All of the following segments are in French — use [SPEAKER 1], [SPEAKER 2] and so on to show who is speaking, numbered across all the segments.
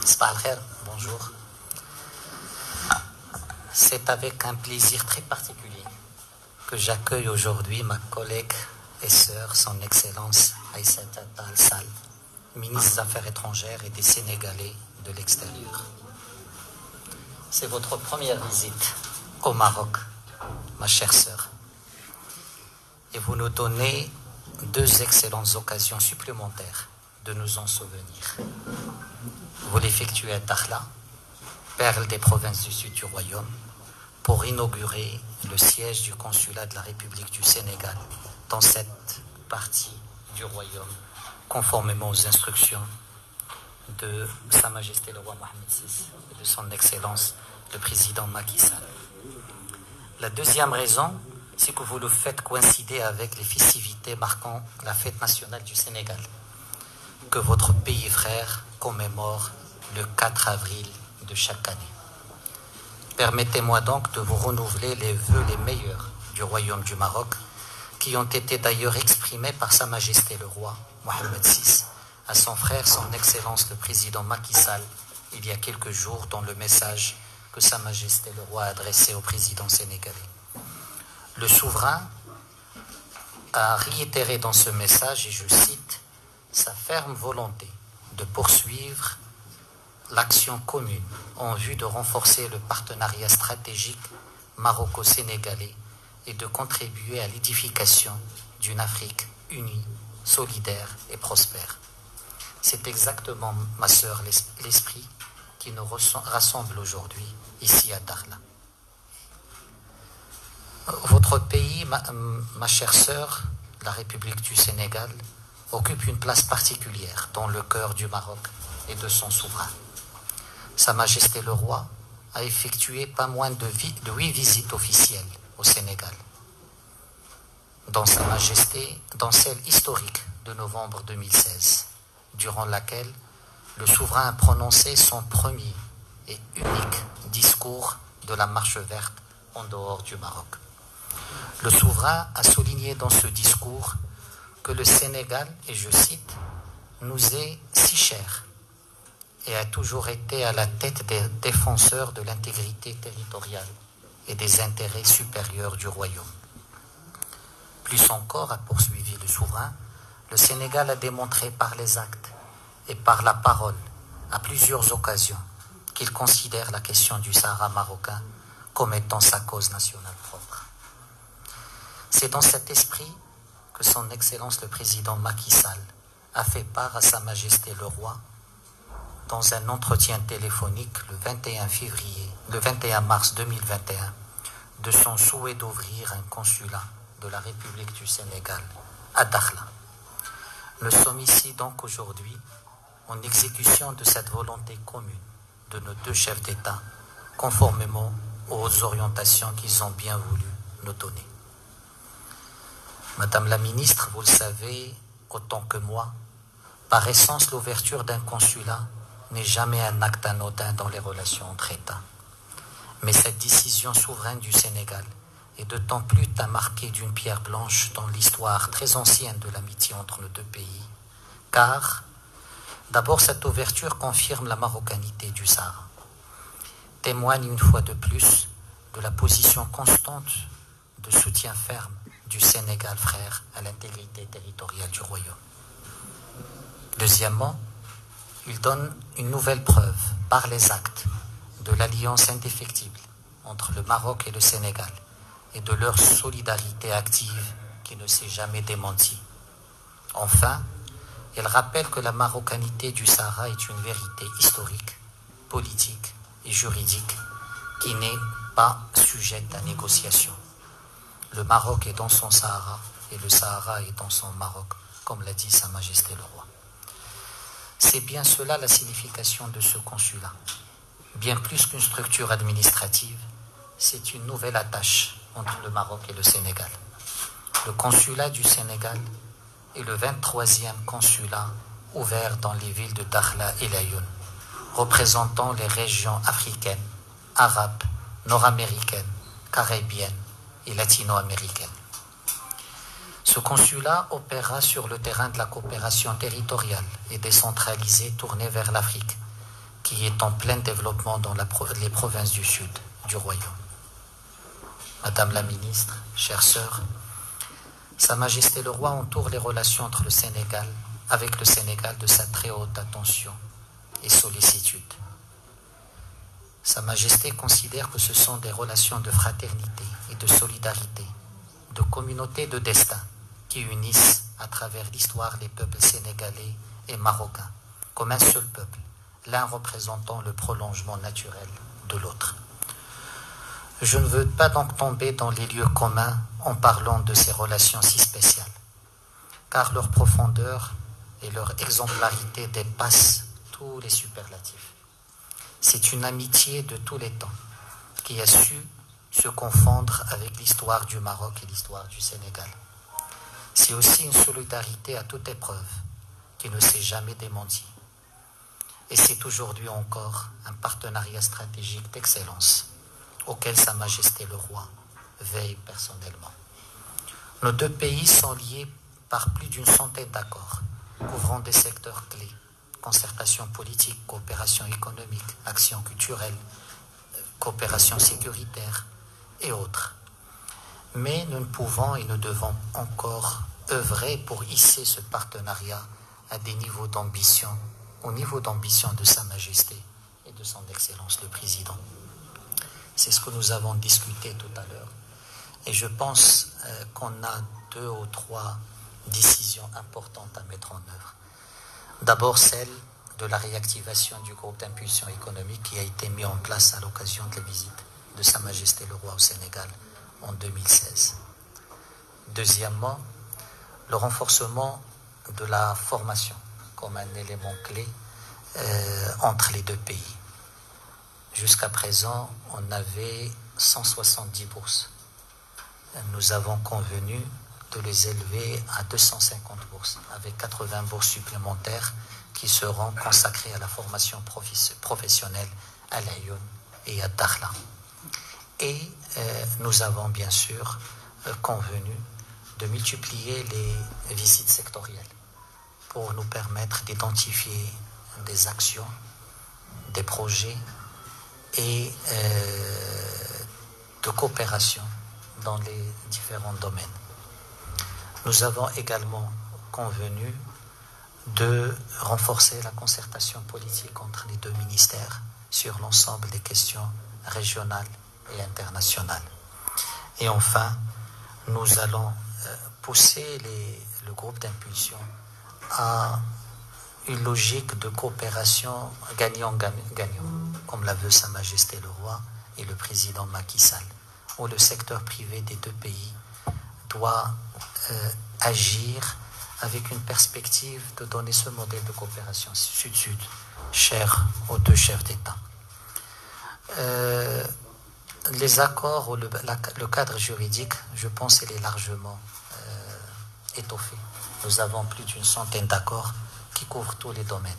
[SPEAKER 1] Sabah al-Khair, bonjour. C'est avec un plaisir très particulier que j'accueille aujourd'hui ma collègue et sœur, son Excellence Aïssata Tall Sall, ministre des Affaires étrangères et des Sénégalais de l'extérieur. C'est votre première visite au Maroc, ma chère sœur. Et vous nous donnez deux excellentes occasions supplémentaires de nous en souvenir. Vous l'effectuez à Dakhla, perle des provinces du sud du royaume, pour inaugurer le siège du consulat de la République du Sénégal dans cette partie du royaume, conformément aux instructions de Sa Majesté le roi Mohammed VI et de son Excellence le président Macky Sall. La deuxième raison, c'est que vous le faites coïncider avec les festivités marquant la fête nationale du Sénégal, que votre pays frère commémore le 4 avril de chaque année. Permettez-moi donc de vous renouveler les vœux les meilleurs du royaume du Maroc, qui ont été d'ailleurs exprimés par Sa Majesté le roi Mohammed VI à son frère, son Excellence le président Macky Sall, il y a quelques jours, dans le message que Sa Majesté le roi a adressé au président sénégalais. Le souverain a réitéré dans ce message, et je cite, sa ferme volonté de poursuivre l'action commune en vue de renforcer le partenariat stratégique maroco-sénégalais et de contribuer à l'édification d'une Afrique unie, solidaire et prospère. C'est exactement, ma sœur, l'esprit qui nous rassemble aujourd'hui ici à Dakhla. Votre pays, ma chère sœur, la République du Sénégal, occupe une place particulière dans le cœur du Maroc et de son souverain. Sa Majesté le roi a effectué pas moins de 8 visites officielles au Sénégal, dans Sa Majesté, dans celle historique de novembre 2016, durant laquelle le souverain a prononcé son premier et unique discours de la marche verte en dehors du Maroc. Le souverain a souligné dans ce discours que le Sénégal, et je cite, nous est si cher et a toujours été à la tête des défenseurs de l'intégrité territoriale et des intérêts supérieurs du royaume. Plus encore, a poursuivi le souverain, le Sénégal a démontré par les actes et par la parole à plusieurs occasions qu'il considère la question du Sahara marocain comme étant sa cause nationale propre. C'est dans cet esprit que son Excellence le président Macky Sall a fait part à Sa Majesté le roi dans un entretien téléphonique le 21 mars 2021 de son souhait d'ouvrir un consulat de la République du Sénégal à Dakhla. Nous sommes ici donc aujourd'hui en exécution de cette volonté commune de nos deux chefs d'État, conformément aux orientations qu'ils ont bien voulu nous donner. Madame la ministre, vous le savez autant que moi, par essence, l'ouverture d'un consulat n'est jamais un acte anodin dans les relations entre États. Mais cette décision souveraine du Sénégal est d'autant plus à marquer d'une pierre blanche dans l'histoire très ancienne de l'amitié entre nos deux pays, car d'abord cette ouverture confirme la marocanité du Sahara, témoigne une fois de plus de la position constante de soutien ferme du Sénégal frère à l'intégrité territoriale du royaume. Deuxièmement, il donne une nouvelle preuve par les actes de l'alliance indéfectible entre le Maroc et le Sénégal et de leur solidarité active qui ne s'est jamais démentie. Enfin, il rappelle que la marocanité du Sahara est une vérité historique, politique et juridique qui n'est pas sujette à négociation. Le Maroc est dans son Sahara et le Sahara est dans son Maroc, comme l'a dit Sa Majesté le roi. C'est bien cela la signification de ce consulat. Bien plus qu'une structure administrative, c'est une nouvelle attache entre le Maroc et le Sénégal. Le consulat du Sénégal est le 23e consulat ouvert dans les villes de Dakhla et Laayoune, représentant les régions africaines, arabes, nord-américaines, caribéennes et latino-américaines. Ce consulat opérera sur le terrain de la coopération territoriale et décentralisée tournée vers l'Afrique, qui est en plein développement dans les provinces du sud du royaume. Madame la ministre, chères sœurs, Sa Majesté le Roi entoure les relations entre le Sénégal, avec le Sénégal de sa très haute attention et sollicitude. Sa Majesté considère que ce sont des relations de fraternité et de solidarité, de communauté de destin qui unissent à travers l'histoire les peuples sénégalais et marocains comme un seul peuple, l'un représentant le prolongement naturel de l'autre. Je ne veux pas donc tomber dans les lieux communs en parlant de ces relations si spéciales, car leur profondeur et leur exemplarité dépassent tous les superlatifs. C'est une amitié de tous les temps qui a su se confondre avec l'histoire du Maroc et l'histoire du Sénégal. C'est aussi une solidarité à toute épreuve qui ne s'est jamais démentie. Et c'est aujourd'hui encore un partenariat stratégique d'excellence auquel Sa Majesté le Roi veille personnellement. Nos deux pays sont liés par plus d'une centaine d'accords, couvrant des secteurs clés: concertation politique, coopération économique, action culturelle, coopération sécuritaire et autres. Mais nous ne pouvons et nous devons encore œuvrer pour hisser ce partenariat à des niveaux d'ambition, au niveau d'ambition de Sa Majesté et de son Excellence le Président. C'est ce que nous avons discuté tout à l'heure. Et je pense qu'on a 2 ou 3 décisions importantes à mettre en œuvre. D'abord, celle de la réactivation du groupe d'impulsion économique qui a été mis en place à l'occasion de la visite de Sa Majesté le Roi au Sénégal en 2016. Deuxièmement, le renforcement de la formation comme un élément clé entre les deux pays. Jusqu'à présent, on avait 170 bourses. Nous avons convenu de les élever à 250 bourses, avec 80 bourses supplémentaires qui seront consacrées à la formation professionnelle à Laayoune et à Dakhla. Et nous avons bien sûr convenu de multiplier les visites sectorielles pour nous permettre d'identifier des actions, des projets et de coopération dans les différents domaines. Nous avons également convenu de renforcer la concertation politique entre les deux ministères sur l'ensemble des questions régionales et internationales. Et enfin, nous allons pousser le groupe d'impulsion à une logique de coopération gagnant-gagnant, comme la veut Sa Majesté le Roi et le président Macky Sall, où le secteur privé des deux pays doit agir avec une perspective de donner ce modèle de coopération sud-sud, cher aux deux chefs d'État. Les accords ou le cadre juridique, je pense, il est largement étoffé. Nous avons plus d'une centaine d'accords qui couvrent tous les domaines.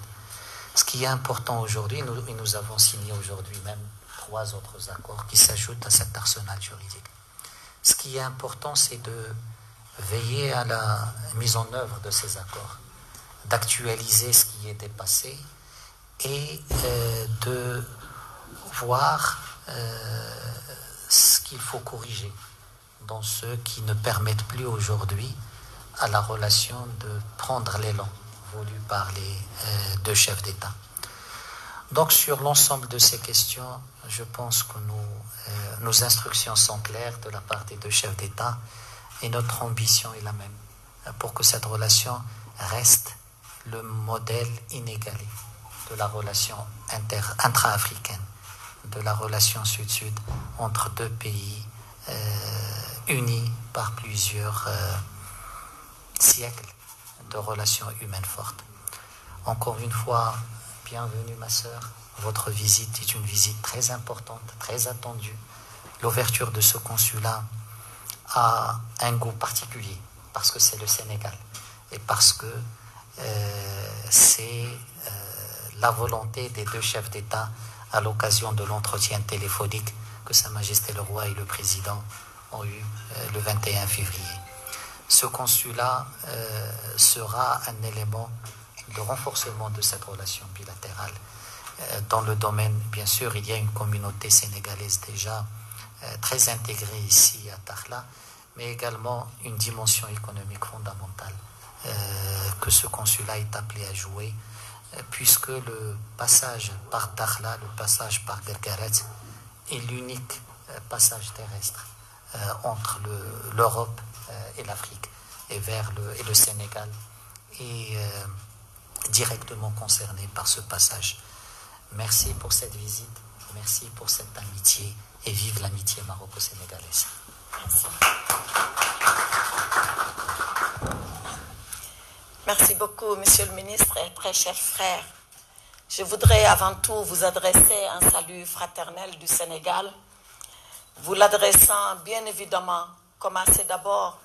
[SPEAKER 1] Ce qui est important aujourd'hui, nous avons signé aujourd'hui même 3 autres accords qui s'ajoutent à cet arsenal juridique. Ce qui est important, c'est de veiller à la mise en œuvre de ces accords, d'actualiser ce qui est dépassé et de voir ce qu'il faut corriger dans ceux qui ne permettent plus aujourd'hui à la relation de prendre l'élan voulu par les deux chefs d'État. Donc sur l'ensemble de ces questions, je pense que nos instructions sont claires de la part des deux chefs d'État et notre ambition est la même pour que cette relation reste le modèle inégalé de la relation intra-africaine, de la relation sud-sud entre deux pays unis par plusieurs siècles de relations humaines fortes. Encore une fois, bienvenue ma sœur. Votre visite est une visite très importante, très attendue. L'ouverture de ce consulat a un goût particulier parce que c'est le Sénégal et parce que c'est la volonté des deux chefs d'État à l'occasion de l'entretien téléphonique que Sa Majesté le Roi et le Président ont eu le 21 février. Ce consulat sera un élément de renforcement de cette relation bilatérale. Dans le domaine, bien sûr, il y a une communauté sénégalaise déjà très intégrée ici à Dakhla, mais également une dimension économique fondamentale que ce consulat est appelé à jouer, puisque le passage par Dakhla, le passage par Guerguerat est l'unique passage terrestre entre l'Europe et l'Afrique et le Sénégal est directement concerné par ce passage. Merci pour cette visite, merci pour cette amitié et vive l'amitié maroco-sénégalaise.
[SPEAKER 2] Merci. Merci beaucoup, Monsieur le Ministre et très chers frères. Je voudrais avant tout vous adresser un salut fraternel du Sénégal, vous l'adressant bien évidemment, commencez d'abord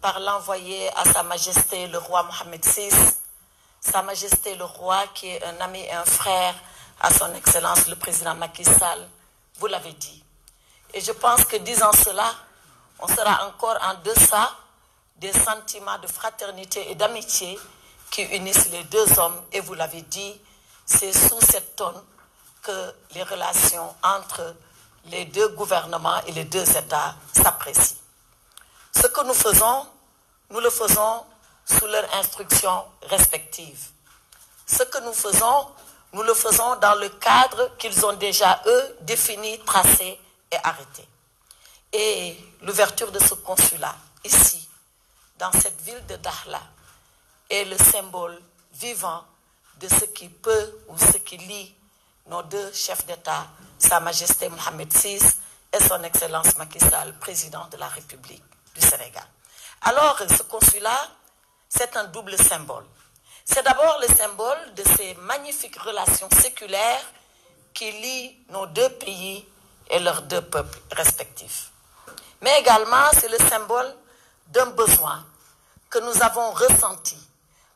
[SPEAKER 2] par l'envoyer à Sa Majesté le roi Mohamed VI, Sa Majesté le roi qui est un ami et un frère à son Excellence le Président Macky Sall, vous l'avez dit. Et je pense que disant cela, on sera encore en deçà des sentiments de fraternité et d'amitié qui unissent les deux hommes. Et vous l'avez dit, c'est sous cette tonne que les relations entre les deux gouvernements et les deux États s'apprécient. Ce que nous le faisons sous leurs instructions respectives. Ce que nous le faisons dans le cadre qu'ils ont déjà, eux, défini, tracé et arrêté. Et l'ouverture de ce consulat, ici, dans cette ville de Dakhla, est le symbole vivant de ce qui peut ou ce qui lie nos deux chefs d'État, Sa Majesté Mohamed VI et son Excellence Macky Sall, président de la République du Sénégal. Alors, ce consulat, c'est un double symbole. C'est d'abord le symbole de ces magnifiques relations séculaires qui lient nos deux pays et leurs deux peuples respectifs. Mais également, c'est le symbole d'un besoin que nous avons ressenti,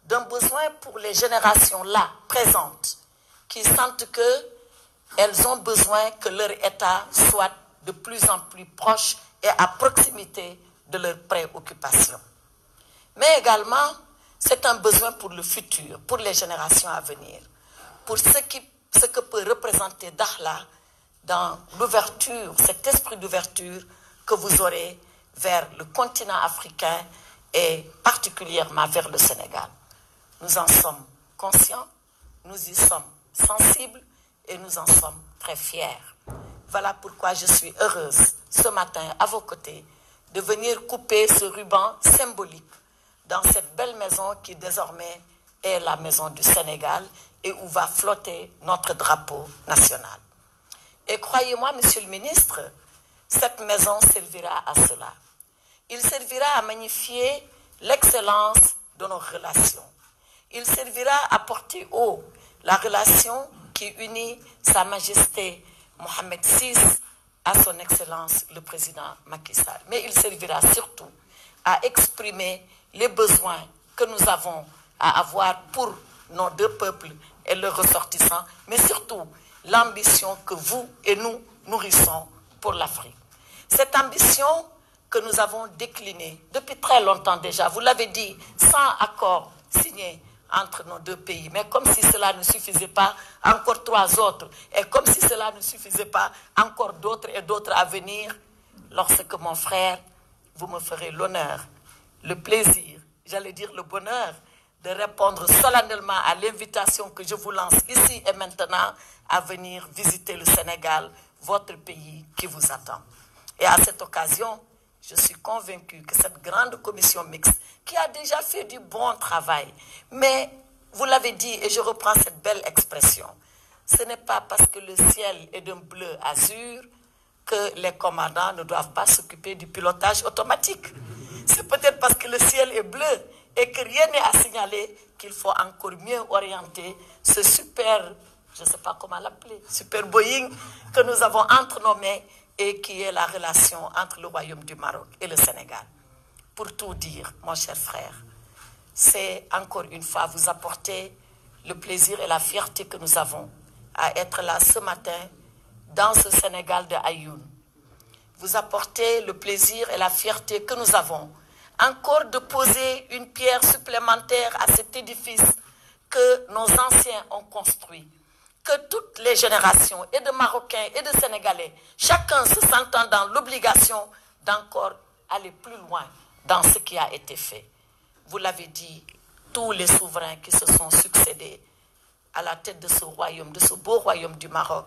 [SPEAKER 2] d'un besoin pour les générations là, présentes, qui sentent qu'elles ont besoin que leur État soit de plus en plus proche et à proximité de leurs préoccupations. Mais également, c'est un besoin pour le futur, pour les générations à venir, pour ce que peut représenter Dakhla dans l'ouverture, cet esprit d'ouverture que vous aurez vers le continent africain et particulièrement vers le Sénégal. Nous en sommes conscients, nous y sommes sensibles et nous en sommes très fiers. Voilà pourquoi je suis heureuse ce matin à vos côtés de venir couper ce ruban symbolique dans cette belle maison qui désormais est la maison du Sénégal et où va flotter notre drapeau national. Et croyez-moi, Monsieur le Ministre, cette maison servira à cela. Il servira à magnifier l'excellence de nos relations. Il servira à porter haut la relation qui unit Sa Majesté Mohamed VI à son Excellence le Président Macky Sall. Mais il servira surtout à exprimer les besoins que nous avons à avoir pour nos deux peuples et leurs ressortissants, mais surtout l'ambition que vous et nous nourrissons pour l'Afrique. Cette ambition que nous avons déclinée depuis très longtemps déjà, vous l'avez dit, sans accord signé entre nos deux pays. Mais comme si cela ne suffisait pas, encore 3 autres. Et comme si cela ne suffisait pas, encore d'autres et d'autres à venir. Lorsque mon frère, vous me ferez l'honneur, le plaisir, j'allais dire le bonheur, de répondre solennellement à l'invitation que je vous lance ici et maintenant à venir visiter le Sénégal, votre pays qui vous attend. Et à cette occasion, je suis convaincue que cette grande commission mixte, qui a déjà fait du bon travail, mais vous l'avez dit, et je reprends cette belle expression, ce n'est pas parce que le ciel est d'un bleu azur que les commandants ne doivent pas s'occuper du pilotage automatique. C'est peut-être parce que le ciel est bleu et que rien n'est à signaler qu'il faut encore mieux orienter ce super, je ne sais pas comment l'appeler, super Boeing que nous avons entre nos mains et qui est la relation entre le Royaume du Maroc et le Sénégal. Pour tout dire, mon cher frère, c'est encore une fois vous apporter le plaisir et la fierté que nous avons à être là ce matin dans ce Sénégal de Aïoun. Vous apportez le plaisir et la fierté que nous avons encore de poser une pierre supplémentaire à cet édifice que nos anciens ont construit. Que toutes les générations, et de Marocains et de Sénégalais, chacun se sentant dans l'obligation d'encore aller plus loin dans ce qui a été fait. Vous l'avez dit, tous les souverains qui se sont succédés à la tête de ce royaume, de ce beau royaume du Maroc,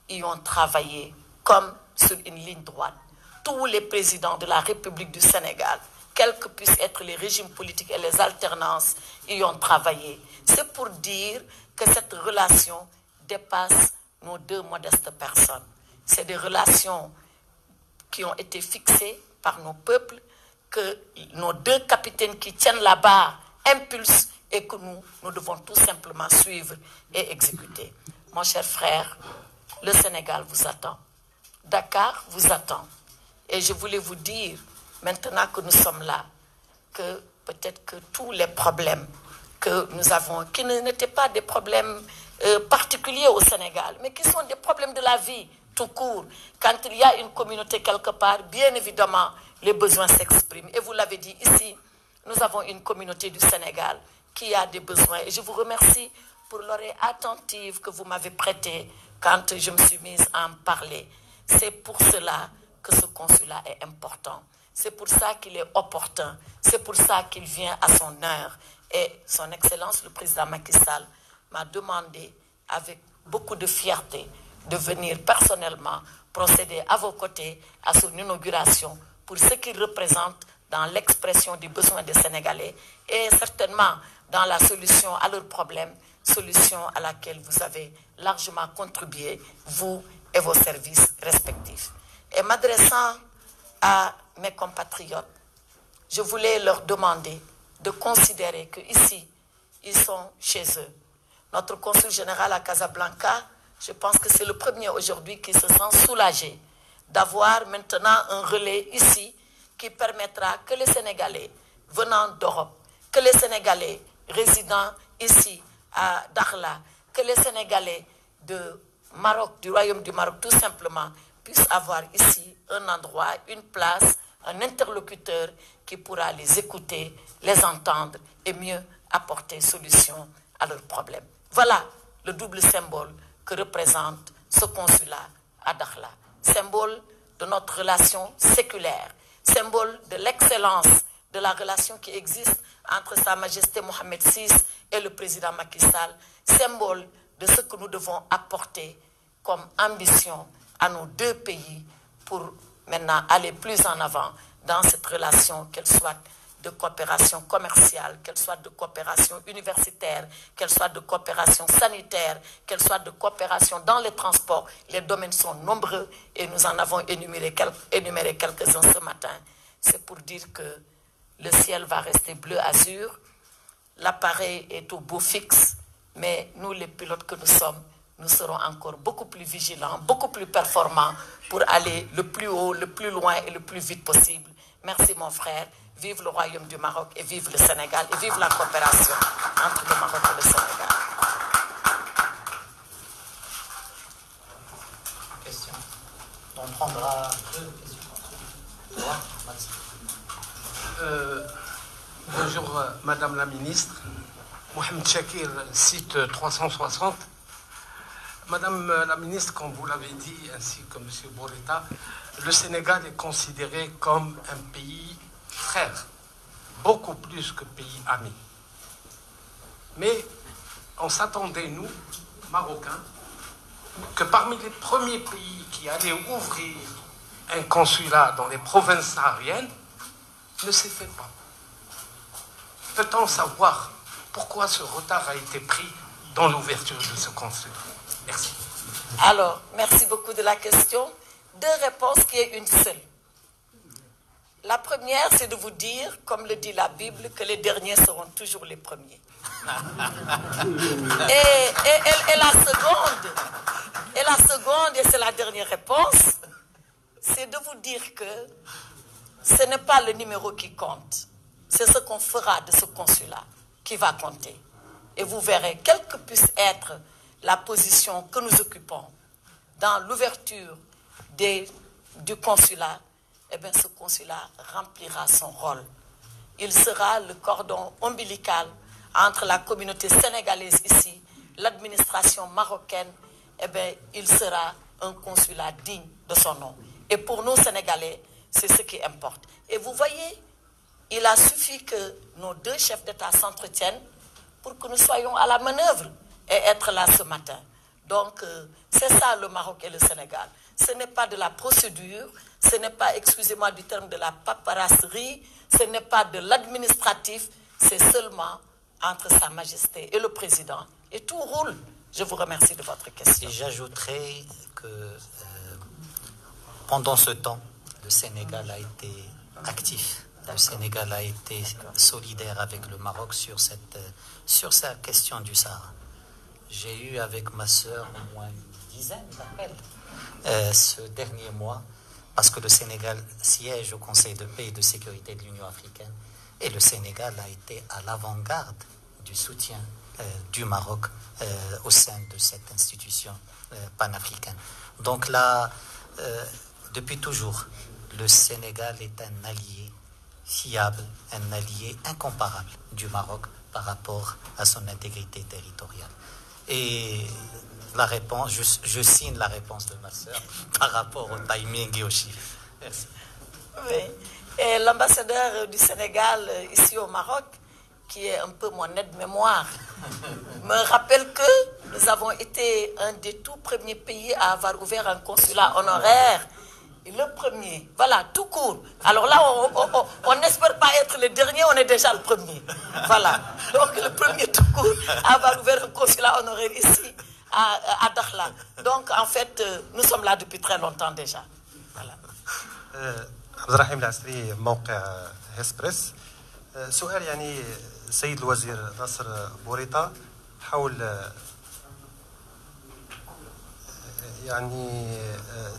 [SPEAKER 2] y ont travaillé comme sur une ligne droite. Tous les présidents de la République du Sénégal, quels que puissent être les régimes politiques et les alternances, y ont travaillé. C'est pour dire que cette relation dépasse nos deux modestes personnes. C'est des relations qui ont été fixées par nos peuples, que nos deux capitaines qui tiennent la barre impulsent et que nous devons tout simplement suivre et exécuter. Mon cher frère, le Sénégal vous attend. Dakar vous attend. Et je voulais vous dire, maintenant que nous sommes là, que peut-être que tous les problèmes que nous avons, qui n'étaient pas des problèmes particuliers au Sénégal, mais qui sont des problèmes de la vie tout court. Quand il y a une communauté quelque part, bien évidemment, les besoins s'expriment. Et vous l'avez dit ici, nous avons une communauté du Sénégal qui a des besoins. Et je vous remercie pour l'oreille attentive que vous m'avez prêtée quand je me suis mise à en parler. C'est pour cela que ce consulat est important. C'est pour ça qu'il est opportun. C'est pour ça qu'il vient à son heure. Et son Excellence, le président Macky Sall, m'a demandé avec beaucoup de fierté de venir personnellement procéder à vos côtés à son inauguration pour ce qu'il représente dans l'expression des besoins des Sénégalais et certainement dans la solution à leurs problèmes, solution à laquelle vous avez largement contribué, vous et vos services respectifs. Et m'adressant à mes compatriotes, je voulais leur demander de considérer qu'ici, ils sont chez eux. Notre consul général à Casablanca, je pense que c'est le premier aujourd'hui qui se sent soulagé d'avoir maintenant un relais ici qui permettra que les Sénégalais venant d'Europe, que les Sénégalais résidant ici à Dakhla, que les Sénégalais de Maroc, du Royaume du Maroc tout simplement, puissent avoir ici un endroit, une place, un interlocuteur qui pourra les écouter, les entendre et mieux apporter solution à leurs problèmes. Voilà le double symbole que représente ce consulat à Dakhla. Symbole de notre relation séculaire, symbole de l'excellence de la relation qui existe entre Sa Majesté Mohamed VI et le président Macky Sall, symbole de ce que nous devons apporter comme ambition à nos deux pays pour maintenant aller plus en avant dans cette relation, qu'elle soit de coopération commerciale, qu'elle soit de coopération universitaire, qu'elle soit de coopération sanitaire, qu'elle soit de coopération dans les transports. Les domaines sont nombreux et nous en avons énuméré quelques-uns ce matin. C'est pour dire que le ciel va rester bleu azur, l'appareil est au beau fixe, mais nous les pilotes que nous sommes, nous serons encore beaucoup plus vigilants, beaucoup plus performants pour aller le plus haut, le plus loin et le plus vite possible. Merci mon frère. Vive le Royaume du Maroc et vive le Sénégal et vive la coopération entre le Maroc et le Sénégal.
[SPEAKER 1] Question. On prendra deux questions.
[SPEAKER 3] Bonjour Madame la Ministre. Mohamed Chakir, site 360. Madame la Ministre, comme vous l'avez dit, ainsi que M. Bourita, le Sénégal est considéré comme un pays frère, beaucoup plus que pays ami. Mais on s'attendait, nous, Marocains, que parmi les premiers pays qui allaient ouvrir un consulat dans les provinces sahariennes, ne s'est fait pas. Peut-on savoir pourquoi ce retard a été pris dans l'ouverture de ce consulat? Merci.
[SPEAKER 2] Alors, merci beaucoup de la question. Deux réponses qui est une seule. La première, c'est de vous dire, comme le dit la Bible, que les derniers seront toujours les premiers. Et la seconde, et c'est la dernière réponse, c'est de vous dire que ce n'est pas le numéro qui compte. C'est ce qu'on fera de ce consulat qui va compter. Et vous verrez, quelle que puisse être la position que nous occupons dans l'ouverture du consulat, eh bien, ce consulat remplira son rôle. il sera le cordon ombilical entre la communauté sénégalaise ici, l'administration marocaine. Eh bien, il sera un consulat digne de son nom. Et pour nous, Sénégalais, c'est ce qui importe. Et vous voyez, il a suffi que nos deux chefs d'État s'entretiennent pour que nous soyons à la manœuvre et être là ce matin. Donc, c'est ça le Maroc et le Sénégal. Ce n'est pas de la procédure, ce n'est pas, excusez-moi du terme, de la paperasserie, ce n'est pas de l'administratif, c'est seulement entre Sa Majesté et le Président. Et tout roule. Je vous remercie de votre question.
[SPEAKER 1] Et j'ajouterai que pendant ce temps, le Sénégal a été actif. Le Sénégal a été solidaire avec le Maroc sur sa question du Sahara. J'ai eu avec ma sœur au moins une dizaine d'appels ce dernier mois, parce que le Sénégal siège au Conseil de paix et de sécurité de l'Union africaine, et le Sénégal a été à l'avant-garde du soutien du Maroc au sein de cette institution panafricaine. Donc là, depuis toujours, le Sénégal est un allié fiable, un allié incomparable du Maroc par rapport à son intégrité territoriale. Et la réponse, je signe la réponse de ma sœur par rapport au timing et aux chiffres. Merci.
[SPEAKER 2] Oui. Et l'ambassadeur du Sénégal ici au Maroc, qui est un peu mon aide-mémoire, me rappelle que nous avons été un des tout premiers pays à avoir ouvert un consulat honoraire. Et le premier, voilà, tout court. Alors là, on n'espère pas être le dernier, on est déjà le premier. Voilà. Donc le premier tout court à avoir ouvert un consulat honoraire ici, à Dakhla. Donc en fait, nous sommes là depuis très longtemps déjà. Voilà.
[SPEAKER 4] عبد الرحيم العسري موقع هسبريس. سؤال يعني السيد الوزير ناصر بوريطة حول يعني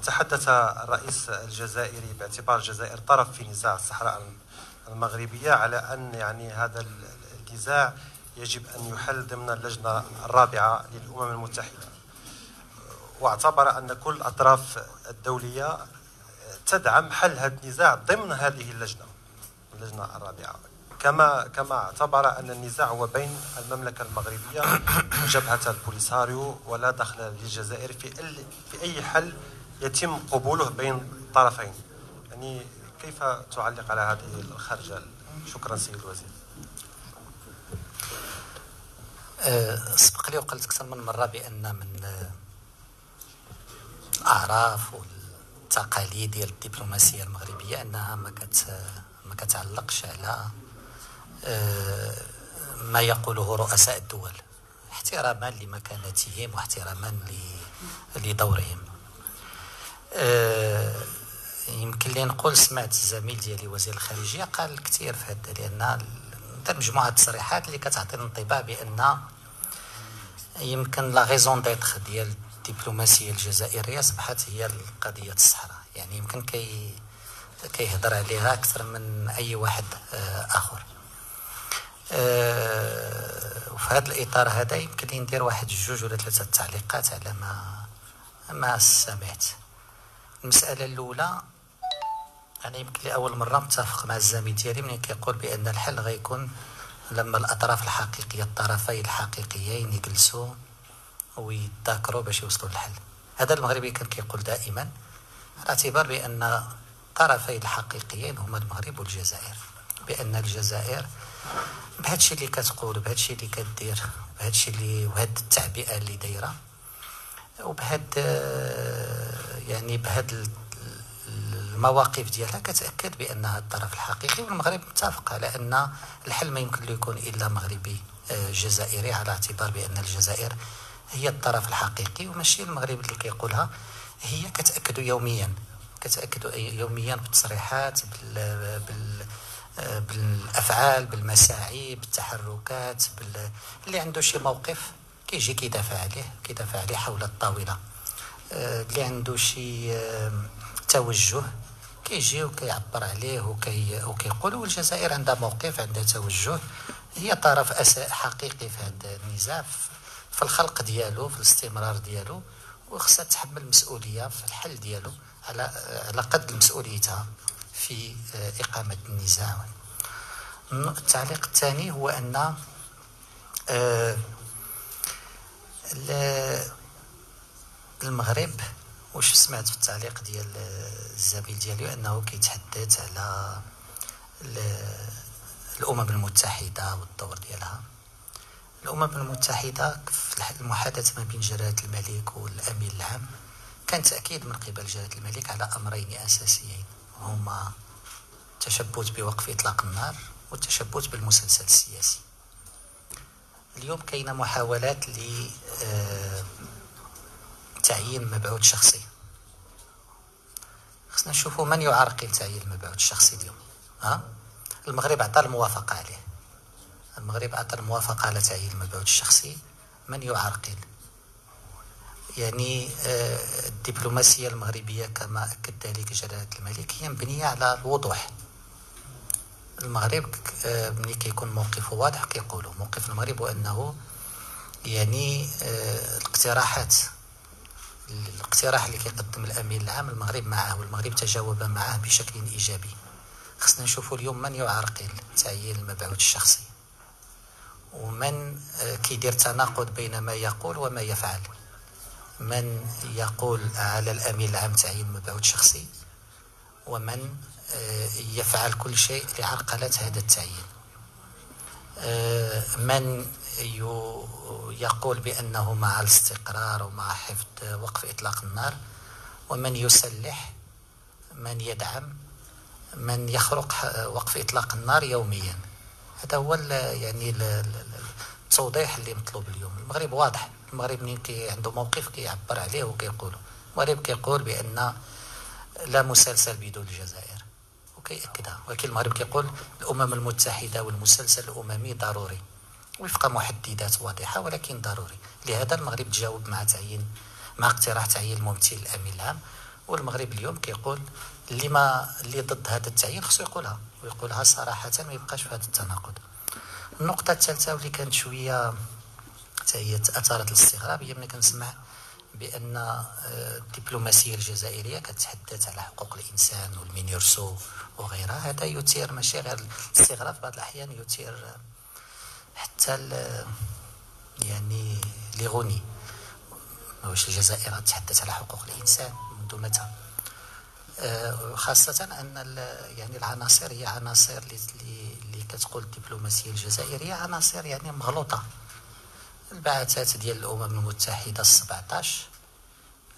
[SPEAKER 4] تحدث الرئيس الجزائري باعتبار الجزائر طرف في نزاع الصحراء المغربية على أن يعني هذا النزاع يجب أن يحل ضمن اللجنة الرابعة للأمم المتحدة، واعتبر أن كل الأطراف الدولية تدعم حل هذا النزاع ضمن هذه اللجنة الرابعة، كما اعتبر أن النزاع هو بين المملكة المغربية وجبهة البوليساريو ولا دخل للجزائر في أي حل يتم قبوله بين الطرفين. يعني كيف تعلق على هذه الخرجة؟ شكرا سيد الوزير.
[SPEAKER 1] سبق لي وقلت أكثر من مرة بأن من الأعراف والتقاليد ديال الدبلوماسية المغربية أنها ما كتعلقش على ما يقوله رؤساء الدول احتراما لمكانتهم واحتراما لدورهم. يمكن لي نقول سمعت الزميل ديالي وزير الخارجية قال كثير في هذا، لأن دار مجموعة تصريحات اللي كتعطي الانطباع بأن يمكن لا غيزون ديتر ديال الدبلوماسية الجزائرية أصبحت هي القضية الصحراء، يعني يمكن كيهضر عليها أكثر من أي واحد آخر. وفي هذا الإطار هذا يمكن لي ندير واحد جوج ولا ثلاثة تعليقات على ما سمعت. المسألة الأولى، أنا يمكن لي أول مرة متفق مع الزميل ديالي من كيقول بأن الحل غيكون لما الأطراف الحقيقية، الطرفين الحقيقيين يجلسوا ويتذاكروا باش يوصلوا للحل. هذا المغربي كان كيقول دائما على اعتبار بأن الطرفين الحقيقيين هما المغرب والجزائر، بأن الجزائر بهذا الشيء اللي كتقول وبهذا الشيء اللي كدير وبهذا الشيء اللي وهاد التعبئة اللي دايرة وبهاد يعني بهاد المواقف ديالها كتأكد بأنها الطرف الحقيقي، والمغرب متفق على أن الحل ما يمكن له يكون إلا مغربي جزائري، على اعتبار بأن الجزائر هي الطرف الحقيقي وماشي المغرب اللي كيقولها. هي كتأكدوا يوميا بالتصريحات، بالأفعال، بالمساعي، بالتحركات، اللي عنده شي موقف كيجي كيدافع عليه حول الطاولة، اللي عنده شي توجه كيجي وكيعبر عليه وكيقول. والجزائر عندها موقف، عندها توجه، هي طرف حقيقي في هذا النزاع، في الخلق ديالو، في الاستمرار ديالو، وخصها تحمل المسؤولية في الحل ديالو على قد مسؤوليتها في إقامة النزاع. التعليق الثاني هو أن المغرب، واش سمعت في التعليق ديال الزميل ديالي أنه كيتحدث على الأمم المتحدة والدور ديالها. الأمم المتحدة في المحادثة ما بين جلالة الملك والأمين العام كان تأكيد من قبل جلالة الملك على أمرين أساسيين، هما التشبث بوقف إطلاق النار والتشبث بالمسلسل السياسي. اليوم كاينة محاولات لتعيين مبعوث شخصي. خصنا نشوفوا من يعرقل تعيين المبعوث الشخصي اليوم. المغرب أعطى الموافقة عليه، المغرب أعطى الموافقة على تعيين المبعوث الشخصي. من يعرقل؟ يعني الدبلوماسية المغربية كما أكد ذلك جلالة الملك هي مبنية على الوضوح. المغرب ملي كيكون موقفه واضح كيقولوا موقف المغرب هو أنه يعني الاقتراح اللي كيقدم الأمين العام المغرب معه والمغرب تجاوب معه بشكل إيجابي. خصنا نشوفوا اليوم من يعرقل تعيين المبعوث الشخصي ومن كيدير تناقض بين ما يقول وما يفعل. من يقول على الأمين العام تعيين مبعوث شخصي ومن يفعل كل شيء لعرقلة هذا التعيين. من يقول بأنه مع الاستقرار ومع حفظ وقف إطلاق النار ومن يسلح، من يدعم، من يخرق وقف إطلاق النار يوميا. هذا هو يعني التوضيح اللي مطلوب اليوم. المغرب واضح، المغرب منين عنده موقف كيعبر عليه وكيقوله. المغرب كيقول بأن لا مسلسل بدون الجزائر وكيأكدها، ولكن المغرب كيقول الأمم المتحدة والمسلسل الأممي ضروري وفق محددات واضحة ولكن ضروري. لهذا المغرب تجاوب مع اقتراح تعيين الممثل الأمين العام. والمغرب اليوم كيقول اللي ضد هذا التعيين خصو يقولها ويقولها صراحة، ما يبقاش في هذا التناقض. النقطة الثالثة واللي كانت شوية هي أثارت الاستغراب هي ملي كنسمع بأن الدبلوماسية الجزائرية كتحدث على حقوق الإنسان والمينيرسو وغيرها. هذا يثير ماشي غير الاستغراب، بعض الأحيان يثير حتى يعني ليغوني. واش الجزائر تتحدث على حقوق الإنسان منذ متى؟ خاصة أن يعني العناصر هي عناصر اللي كتقول الدبلوماسية الجزائرية عناصر يعني مغلوطة. البعثات ديال الأمم المتحدة 17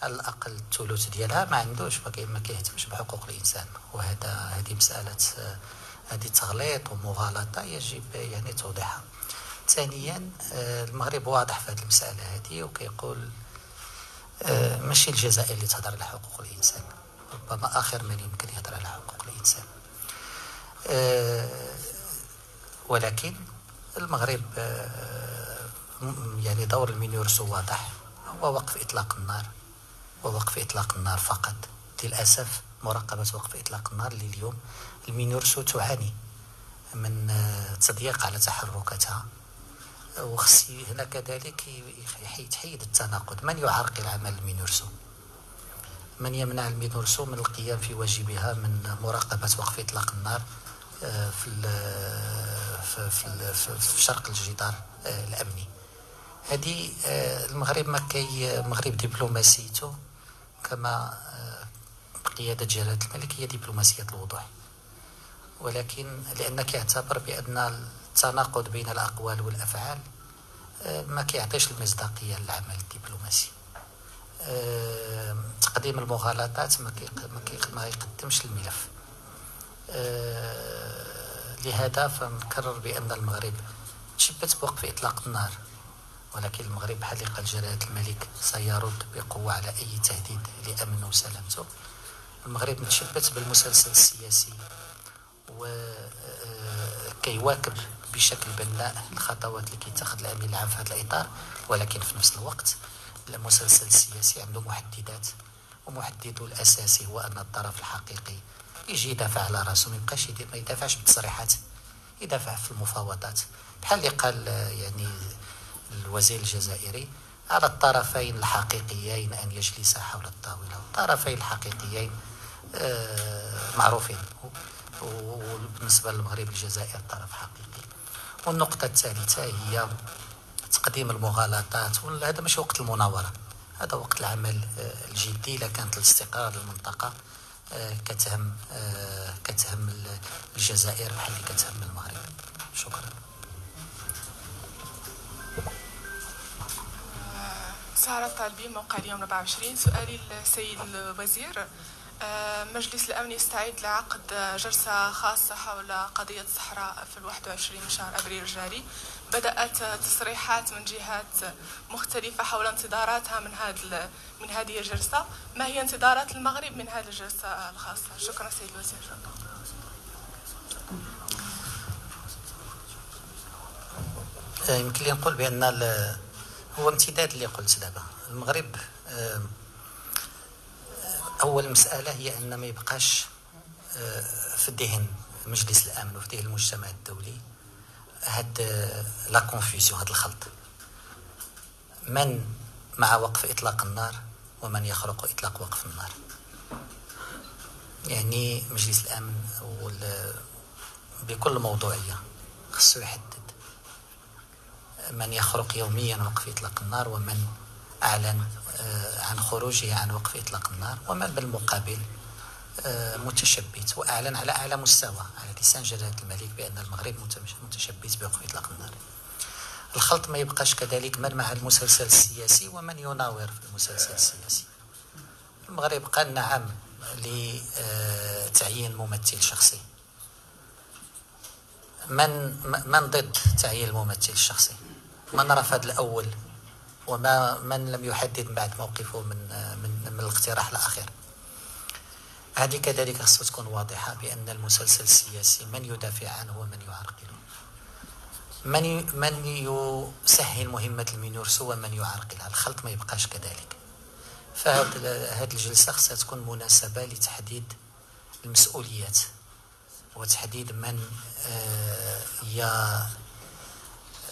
[SPEAKER 1] على الأقل الثلث ديالها ما عندوش ما كيهتمش بحقوق الإنسان، هذه مسألة هذه تغليط ومغالطة يجب يعني توضيحها. ثانيا المغرب واضح في هذه المسألة هذه وكيقول ماشي الجزائر اللي تهضر على حقوق الإنسان، ربما آخر من يمكن يهضر على حقوق الإنسان. ولكن المغرب يعني دور المينيرسو واضح، هو وقف إطلاق النار ووقف إطلاق النار فقط. للأسف مراقبة وقف إطلاق النار اللي اليوم المينيرسو تعاني من تضييق على تحركاتها، وخصي هنا كذلك يتحيد التناقض. من يعرقل عمل المينيرسو؟ من يمنع المينيرسو من القيام في واجبها من مراقبة وقف إطلاق النار في شرق الجدار الأمني؟ هذه المغرب المغرب دبلوماسيته كما قيادة جلالة الملك هي دبلوماسية الوضوح، ولكن لأنك يعتبر بأن التناقض بين الأقوال والأفعال ما كيعطيش المصداقية للعمل الدبلوماسي. تقديم المغالطات ما يقدمش الملف. لهذا فنكرر بأن المغرب تشبت بوقف إطلاق النار، ولكن المغرب بحال اللي قال جلالة الملك سيرد بقوة على أي تهديد لأمن وسلامته. المغرب متشبت بالمسلسل السياسي وكيواكب بشكل بناء الخطوات اللي كيتخذ الأمين العام في هذا الإطار، ولكن في نفس الوقت المسلسل السياسي عنده محددات، ومحدده الأساسي هو أن الطرف الحقيقي يجي يدافع على راسه، ما يبقاش ما يدافعش بالتصريحات، يدافع في المفاوضات. بحال اللي قال يعني الوزير الجزائري على الطرفين الحقيقيين أن يجلسا حول الطاولة. الطرفين الحقيقيين معروفين، وبالنسبة للمغرب الجزائر طرف حقيقي. والنقطة الثالثة هي تقديم المغالطات، وهذا مش وقت المناورة، هذا وقت العمل الجدي. إذا كانت الاستقرار للمنطقة كتهم الجزائر بحال اللي كتهم المغرب. شكرا.
[SPEAKER 5] سارة الطالبي، موقع اليوم 24. سؤالي للسيد الوزير، مجلس الأمن يستعد لعقد جلسة خاصة حول قضية الصحراء في 21 من شهر أبريل الجاري. بدأت تصريحات من جهات مختلفة حول انتظاراتها من هذه الجلسة. ما هي انتظارات المغرب من هذه الجلسة الخاصة؟ شكرا سيد الوزير.
[SPEAKER 1] يمكن لي نقول بأن هو امتداد اللي قلت دابا. المغرب أول مسألة هي أن ما يبقاش في ذهن مجلس الأمن وفي ذهن المجتمع الدولي هاد لا كونفيسيون، هاد الخلط. من مع وقف إطلاق النار ومن يخرق إطلاق وقف النار. يعني مجلس الأمن بكل موضوعية خصو يحدد من يخرق يوميا وقف إطلاق النار ومن أعلن عن خروجه عن وقف إطلاق النار، ومن بالمقابل متشبت وأعلن على أعلى مستوى على لسان جلالة الملك بأن المغرب متشبت بوقف إطلاق النار. الخلط ما يبقاش كذلك من مع المسلسل السياسي ومن يناور في المسلسل السياسي. المغرب قال نعم لتعيين ممثل شخصي. من ضد تعيين الممثل الشخصي؟ من رفض الأول من لم يحدد بعد موقفه من الاقتراح الأخير؟ هذه كذلك خصها تكون واضحة بأن المسلسل السياسي من يدافع عنه ومن يعرقله، من يسهل مهمة المينورسو ومن يعرقلها. الخلط ما يبقاش كذلك. فهذه الجلسة خصها تكون مناسبة لتحديد المسؤوليات وتحديد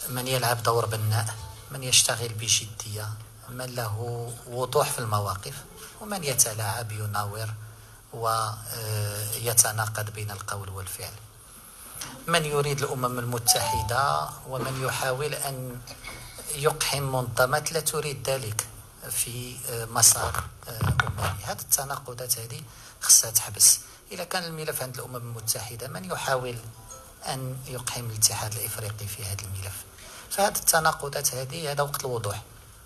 [SPEAKER 1] من يلعب دور بناء، من يشتغل بجدية، من له وضوح في المواقف، ومن يتلاعب يناور ويتناقض بين القول والفعل. من يريد الأمم المتحدة ومن يحاول أن يقحم منظمات لا تريد ذلك في مسار أممي. هذه التناقضات هذه خصها تحبس. إذا كان الملف عند الأمم المتحدة من يحاول أن يقحم الاتحاد الإفريقي في هذا الملف. فهذه التناقضات هذه هذا وقت الوضوح،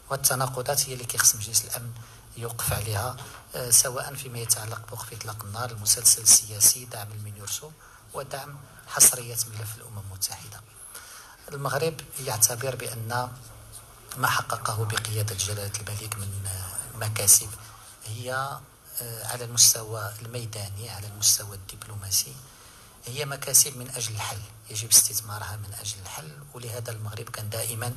[SPEAKER 1] والتناقضات هي اللي كيخص مجلس الأمن يوقف عليها، سواء فيما يتعلق بوقف إطلاق النار، المسلسل السياسي، دعم المينورسو، ودعم حصرية ملف الأمم المتحدة. المغرب يعتبر بأن ما حققه بقيادة جلالة الملك من مكاسب هي على المستوى الميداني، على المستوى الدبلوماسي، هي مكاسب من أجل الحل، يجب استثمارها من أجل الحل. ولهذا المغرب كان دائما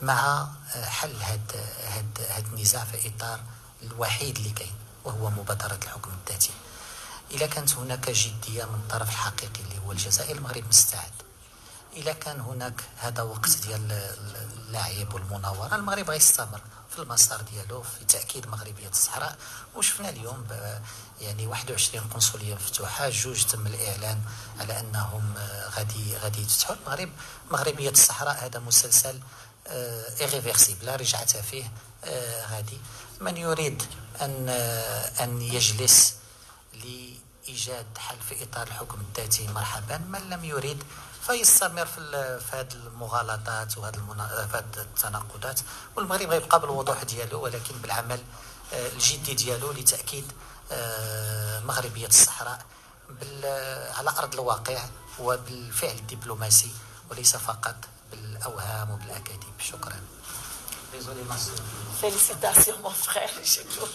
[SPEAKER 1] مع حل هذا النزاع في إطار الوحيد اللي كاين، وهو مبادرة الحكم الذاتي. إذا كانت هناك جدية من الطرف الحقيقي اللي هو الجزائر، المغرب مستعد. إذا كان هناك هذا وقت ديال اللعب والمناورة، المغرب غيستمر في المسار ديالو في تأكيد مغربية الصحراء. وشفنا اليوم يعني 21 قنصلية مفتوحة، 2 تم الإعلان على أنهم غادي يفتحوا. المغرب مغربية الصحراء هذا مسلسل إيريفيرسيبل، لا رجعة فيه. غادي من يريد أن يجلس لإيجاد حل في إطار الحكم الذاتي مرحبا، من لم يريد فيستمر في هذه المغالطات وهذه التناقضات. والمغرب غيبقى بالوضوح ديالو، ولكن بالعمل الجدي ديالو لتأكيد مغربية الصحراء على أرض الواقع وبالفعل الدبلوماسي، وليس فقط بالأوهام وبالأكاذيب. شكرا.
[SPEAKER 2] Félicitations mon frère, j'ai tout.